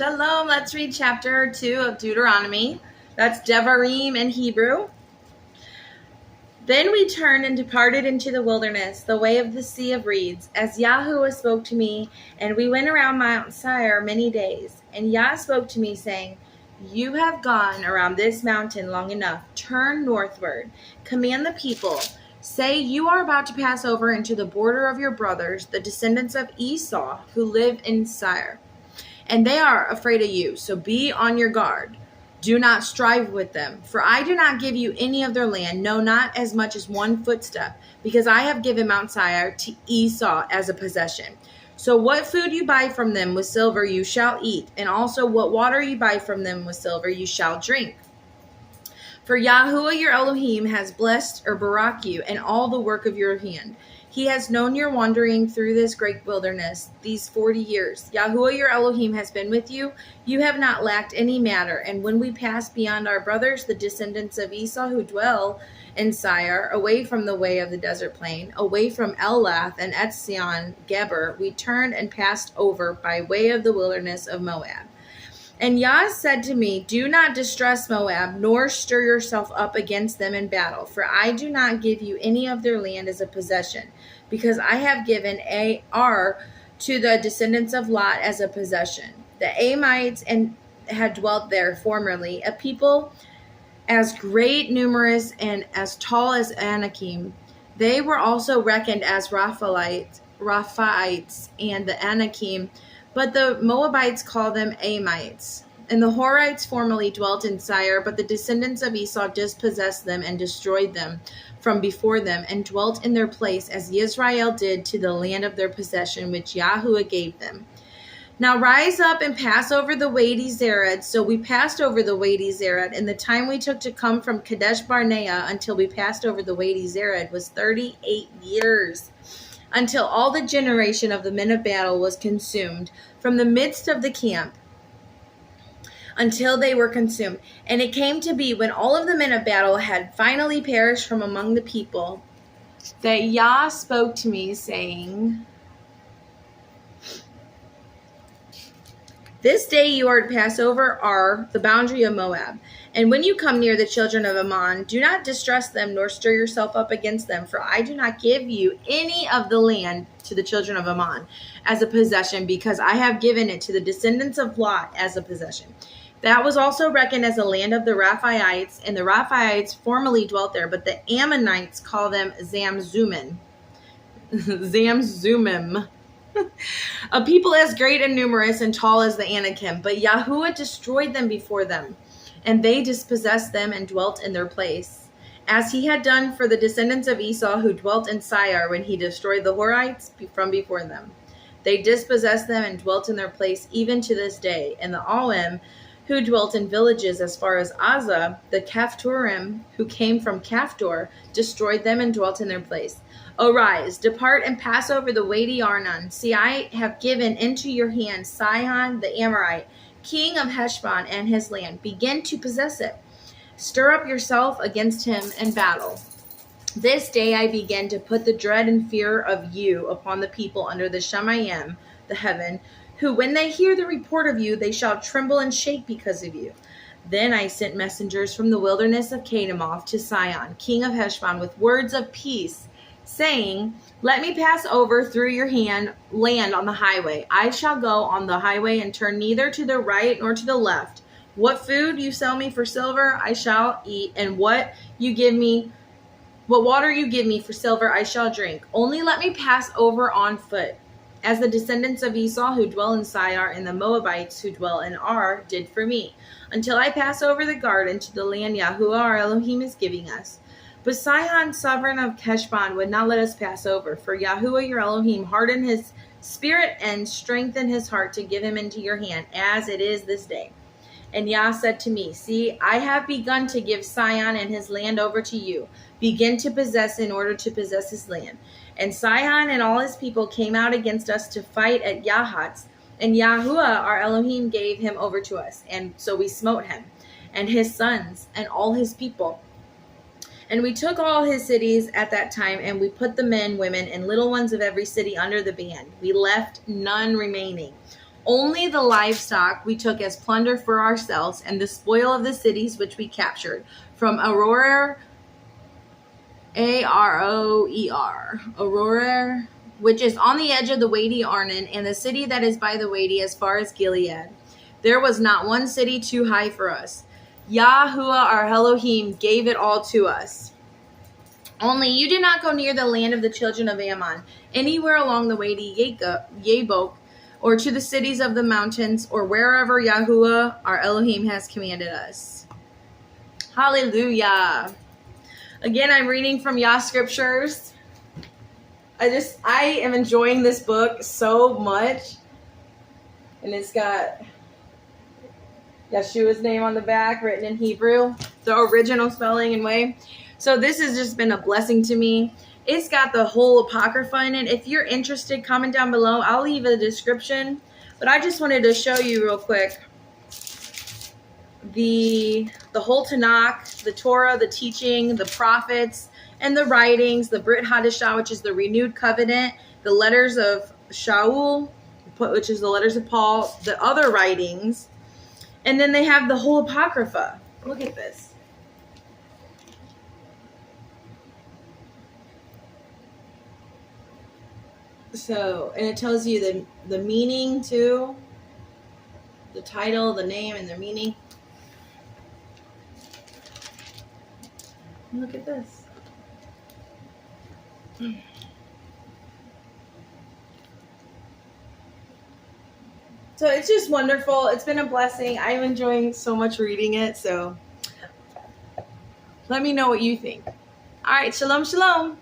Shalom. Let's read chapter 2 of Deuteronomy. That's Devarim in Hebrew. Then we turned and departed into the wilderness, the way of the sea of reeds, as Yahuwah spoke to me, and we went around Mount Seir many days. And Yah spoke to me, saying, You have gone around this mountain long enough. Turn northward. Command the people. Say, you are about to pass over into the border of your brothers, the descendants of Esau, who live in Seir. And they are afraid of you, so be on your guard. Do not strive with them, for I do not give you any of their land, no, not as much as one footstep, because I have given Mount Seir to Esau as a possession. So what food you buy from them with silver you shall eat, and also what water you buy from them with silver you shall drink. For Yahuwah your Elohim has blessed or barak you and all the work of your hand. He has known your wandering through this great wilderness these 40 years. Yahuwah your Elohim has been with you. You have not lacked any matter. And when we passed beyond our brothers, the descendants of Esau who dwell in Seir, away from the way of the desert plain, away from Elath and Etzion Geber, we turned and passed over by way of the wilderness of Moab. And Yah said to me, Do not distress Moab, nor stir yourself up against them in battle, for I do not give you any of their land as a possession, because I have given Ar to the descendants of Lot as a possession. The Amites had dwelt there formerly, a people as great, numerous, and as tall as Anakim. They were also reckoned as Raphaites and the Anakim, but the Moabites call them Amites. And the Horites formerly dwelt in Seir, but the descendants of Esau dispossessed them and destroyed them from before them, and dwelt in their place as Israel did to the land of their possession, which Yahuwah gave them. Now rise up and pass over the Wadi Zered. So we passed over the Wadi Zered, and the time we took to come from Kadesh Barnea until we passed over the Wadi Zered was 38 years. Until all the generation of the men of battle was consumed from the midst of the camp, until they were consumed. And it came to be, when all of the men of battle had finally perished from among the people, that Yah spoke to me, saying, This day you are to pass over Ar, the boundary of Moab. And when you come near the children of Ammon, do not distress them, nor stir yourself up against them, for I do not give you any of the land to the children of Ammon as a possession, because I have given it to the descendants of Lot as a possession. That was also reckoned as a land of the Raphaites, and the Raphaites formerly dwelt there, but the Ammonites call them Zamzumim. Zamzumim. A people as great and numerous and tall as the Anakim, but Yahuwah destroyed them before them, and they dispossessed them and dwelt in their place, as he had done for the descendants of Esau who dwelt in Seir when he destroyed the Horites from before them. They dispossessed them and dwelt in their place even to this day. And the Alim, who dwelt in villages as far as Azah, the Kaphtorim, who came from Kaphtor, destroyed them and dwelt in their place. Arise, depart and pass over the Wadi Arnon. See, I have given into your hand Sihon the Amorite, king of Heshbon, and his land. Begin to possess it. Stir up yourself against him in battle. This day I begin to put the dread and fear of you upon the people under the Shemayim, the heaven, who when they hear the report of you, they shall tremble and shake because of you. Then I sent messengers from the wilderness of Kedemoth to Sihon, king of Heshbon, with words of peace, saying, Let me pass over through your land on the highway. I shall go on the highway and turn neither to the right nor to the left. What food you sell me for silver, I shall eat, and what water you give me for silver, I shall drink. Only let me pass over on foot, as the descendants of Esau who dwell in Seir and the Moabites who dwell in Ar did for me, until I pass over the garden to the land Yahuwah our Elohim is giving us. But Sihon, sovereign of Heshbon, would not let us pass over, for Yahuwah your Elohim hardened his spirit and strengthened his heart to give him into your hand, as it is this day. And Yah said to me, See, I have begun to give Sihon and his land over to you. Begin to possess in order to possess his land. And Sihon and all his people came out against us to fight at Yahatz, and Yahuwah our Elohim gave him over to us. And so we smote him, and his sons, and all his people. And we took all his cities at that time, and we put the men, women, and little ones of every city under the ban. We left none remaining. Only the livestock we took as plunder for ourselves, and the spoil of the cities which we captured from Aroer, Aroer, which is on the edge of the Wadi Arnon, and the city that is by the Wadi as far as Gilead. There was not one city too high for us. Yahuwah our Elohim gave it all to us. Only you did not go near the land of the children of Ammon, anywhere along the Wadi Yabok, or to the cities of the mountains, or wherever Yahuwah our Elohim has commanded us. Hallelujah. Again, I'm reading from Yah Scriptures. I am enjoying this book so much. And it's got Yeshua's name on the back, written in Hebrew, the original spelling and way. So this has just been a blessing to me. It's got the whole Apocrypha in it. If you're interested, comment down below. I'll leave a description. But I just wanted to show you real quick the whole Tanakh, the Torah, the teaching, the prophets, and the writings, the Brit Hadashah, which is the renewed covenant, the letters of Shaul, which is the letters of Paul, the other writings, and then they have the whole Apocrypha. Look at this. So, and it tells you the meaning too, the title, the name, and the meaning. Look at this. So it's just wonderful. It's been a blessing. I'm enjoying so much reading it. So let me know what you think. All right. Shalom, shalom.